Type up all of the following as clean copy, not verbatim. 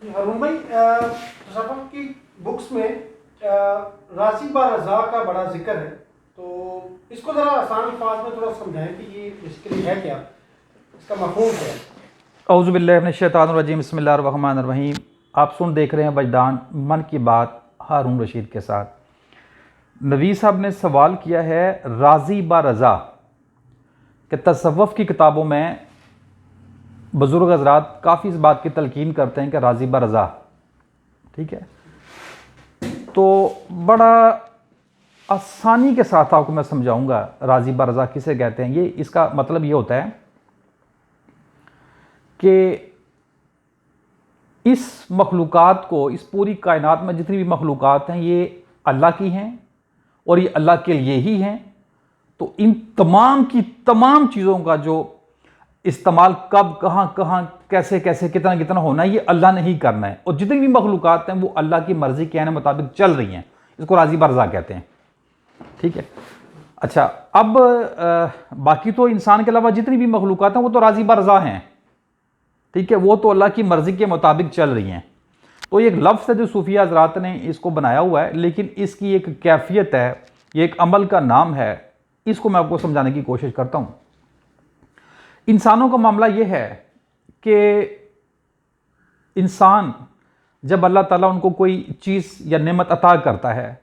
हारून भाई, तसव्वुफ की बुक्स में राज़ी ब रज़ा का बड़ा जिक्र है, तो इसको ज़रा आसान अल्फाज में थोड़ा समझाएं कि ये बेसिकली है क्या, इसका मफ़हूम क्या है। औज़ु बिल्लाहि मिनश शैतानिर रजीम, बिस्मिल्लाहिर रहमानिर रहीम। आप देख रहे हैं वजदान मन की बात हारून रशीद के साथ। नवी साहब ने सवाल किया है राज़ी ब रज़ा कि तसव्वुफ की किताबों में बुज़ुर्ग हज़रात काफ़ी इस बात की तलकीन करते हैं कि राज़ी ब रज़ा, ठीक है। तो बड़ा आसानी के साथ आपको मैं समझाऊंगा राज़ी ब रज़ा किसे कहते हैं। ये इसका मतलब ये होता है कि इस मखलूक़ात को, इस पूरी कायनात में जितनी भी मखलूक़ात हैं ये अल्लाह की हैं और ये अल्लाह के लिए ही हैं। तो इन तमाम की तमाम चीज़ों का जो इस्तेमाल कब, कहाँ कहाँ, कैसे कैसे, कितना कितना होना है, ये अल्लाह ने ही करना है। और जितनी भी मखलूक़ात हैं वो अल्लाह की मर्ज़ी के आने मुताबिक चल रही हैं। इसको राज़ी ब रज़ा कहते हैं, ठीक है। अच्छा, अब बाकी तो इंसान के अलावा जितनी भी मखलूक़ात हैं वो तो राज़ी ब रज़ा हैं, ठीक है। वो तो अल्लाह की मर्ज़ी के मुताबिक चल रही हैं। तो ये एक लफ्ज़ है जो सूफिया हज़रात ने इसको बनाया हुआ है, लेकिन इसकी एक कैफियत है, ये एक अमल का नाम है। इसको मैं आपको समझाने की कोशिश करता हूँ। इंसानों का मामला ये है कि इंसान जब अल्लाह ताला उनको कोई चीज़ या नेमत अता करता है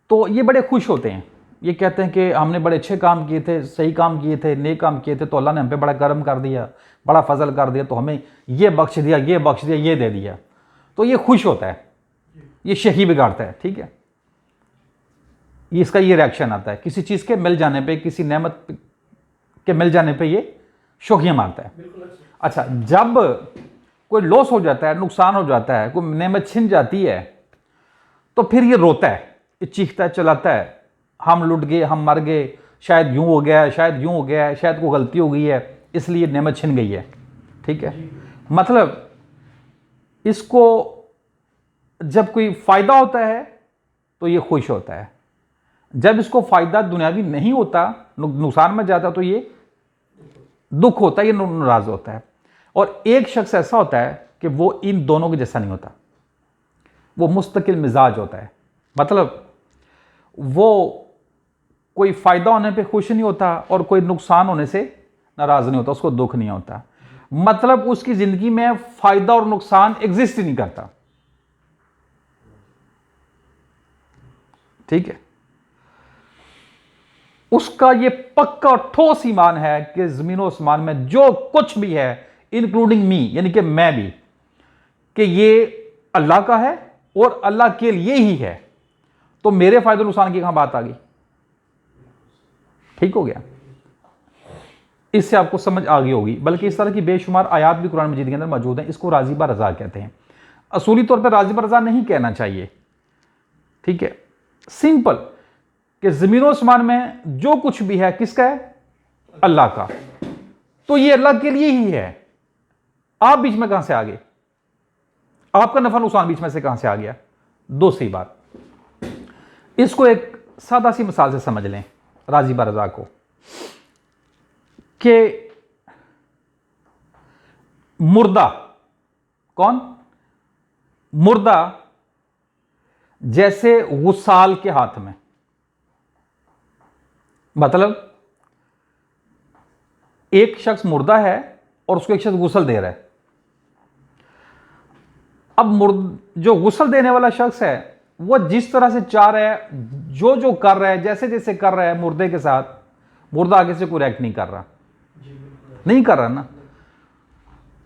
तो ये बड़े खुश होते हैं। ये कहते हैं कि हमने बड़े अच्छे काम किए थे, सही काम किए थे, नेक काम किए थे, तो अल्लाह ने हम पे बड़ा करम कर दिया, बड़ा फजल कर दिया, तो हमें ये बख्श दिया, ये बख्श दिया, ये दे दिया। तो ये खुश होता है, ये शही बिगाड़ता है, ठीक है। ये इसका ये रिएक्शन आता है किसी चीज़ के मिल जाने पे, किसी नेमत के मिल जाने पे ये शोखियाँ मारता है। अच्छा, जब कोई लॉस हो जाता है, नुकसान हो जाता है, कोई नेमत छिन जाती है, तो फिर ये रोता है, ये चीखता है, चलाता है, हम लुट गए, हम मर गए, शायद यूं हो गया है, शायद यूं हो गया है, शायद कोई गलती हो गई है, इसलिए नेमत छिन गई है, ठीक है। मतलब इसको जब कोई फ़ायदा होता है तो ये खुश होता है, जब इसको फ़ायदा दुनियावी नहीं होता, नुकसान में जाता, तो ये दुख होता है, ये नाराज़ होता है। और एक शख्स ऐसा होता है कि वो इन दोनों के जैसा नहीं होता, वो मुस्तकिल मिजाज होता है। मतलब वो कोई फ़ायदा होने पे खुश नहीं होता और कोई नुकसान होने से नाराज़ नहीं होता, उसको दुख नहीं होता। मतलब उसकी ज़िंदगी में फ़ायदा और नुकसान एग्जिस्ट ही नहीं करता, ठीक है। उसका ये पक्का और ठोस ईमान है कि ज़मीन और आसमान में जो कुछ भी है, इंक्लूडिंग मी, यानी कि मैं भी, कि ये अल्लाह का है और अल्लाह के लिए ही है। तो मेरे फ़ायदे नुकसान की कहां बात आ गई? ठीक हो गया, इससे आपको समझ आ गई होगी। बल्कि इस तरह की बेशुमार आयात भी कुरान मजीद के अंदर मौजूद हैं। इसको राज़ी ब रज़ा कहते हैं। असूली तौर पर राज़ी ब रज़ा नहीं कहना चाहिए, ठीक है। सिंपल कि ज़मीन आसमान में जो कुछ भी है किसका है? अल्लाह का। तो ये अल्लाह के लिए ही है। आप बीच में कहां से आ गए? आपका नफा नुकसान बीच में से कहां से आ गया? दूसरी बात, इसको एक सादा सी मिसाल से समझ लें राज़ी ब रज़ा को, कि मुर्दा, कौन? मुर्दा जैसे गुसाल के हाथ में, मतलब एक शख्स मुर्दा है और उसको एक शख्स गुसल दे रहा है। अब जो गुसल देने वाला शख्स है वो जिस तरह से चाह रहा है, जो जो कर रहा है, जैसे जैसे कर रहा है मुर्दे के साथ, मुर्दा आगे से कोई रिएक्ट नहीं कर रहा, नहीं कर रहा ना।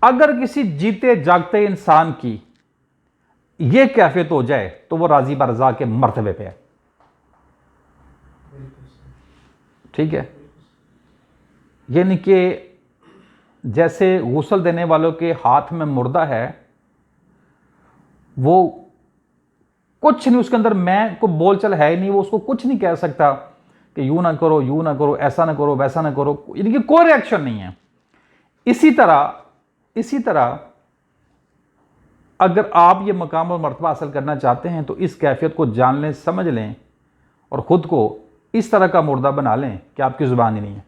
अगर किसी जीते जागते इंसान की यह कैफियत हो जाए तो वो राज़ी ब रज़ा के मर्तबे पे है, ठीक है। यानी कि जैसे गुसल देने वालों के हाथ में मुर्दा है, वो कुछ नहीं, उसके अंदर मैं को बोलचाल है ही नहीं, वो उसको कुछ नहीं कह सकता कि यूं ना करो, यूं ना करो, ऐसा ना करो, वैसा ना करो, यानी कि कोई रिएक्शन नहीं है। इसी तरह अगर आप ये मकाम और मर्तबा हासिल करना चाहते हैं तो इस कैफियत को जान लें, समझ लें और ख़ुद को इस तरह का मुर्दा बना लें कि आपकी ज़ुबान ही नहीं है,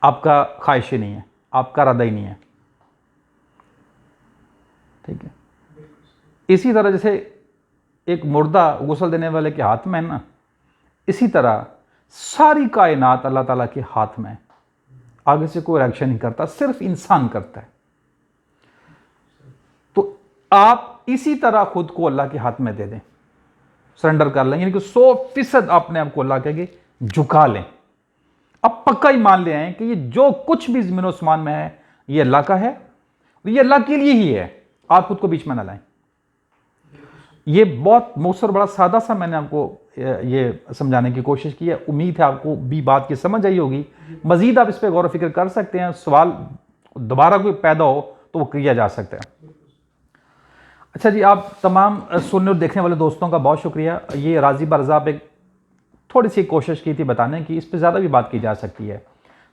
आपका ख्वाहिश ही नहीं है, आपका इरादा ही नहीं है, ठीक है। इसी तरह जैसे एक मुर्दा गुस्ल देने वाले के हाथ में है ना, इसी तरह सारी कायनात अल्लाह ताला के हाथ में है। आगे से कोई रिएक्शन नहीं करता, सिर्फ इंसान करता है। तो आप इसी तरह खुद को अल्लाह के हाथ में दे दें, सरेंडर कर लें, यानी कि 100% अपने आप को अल्लाह के आगे झुका लें। अब पक्का ही मान ले आए कि ये जो कुछ भी ज़मीन आसमान में है ये अल्लाह का है, ये अल्लाह के लिए ही है। आप खुद को बीच में ना लाएं। ये बहुत मुख्तसर बड़ा सादा सा मैंने आपको ये समझाने की कोशिश की है। उम्मीद है आपको भी बात की समझ आई होगी। मज़ीद आप इस पर गौर व फिक्र कर सकते हैं, सवाल दोबारा कोई पैदा हो तो वो किया जा सकता है। अच्छा जी, आप तमाम सुनने और देखने वाले दोस्तों का बहुत शुक्रिया। ये राजी बरज़ा पे थोड़ी सी कोशिश की थी बताने की, इस पर ज़्यादा भी बात की जा सकती है।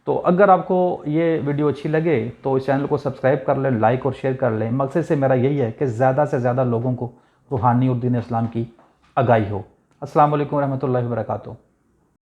तो अगर आपको ये वीडियो अच्छी लगे तो इस चैनल को सब्सक्राइब कर लें, लाइक और शेयर कर लें। मकसद से मेरा यही है कि ज़्यादा से ज़्यादा लोगों को रूहानी और दीन इस्लाम की आगाही हो। अस्सलाम वालेकुम रहमतुल्लाहि व बरकातुहू।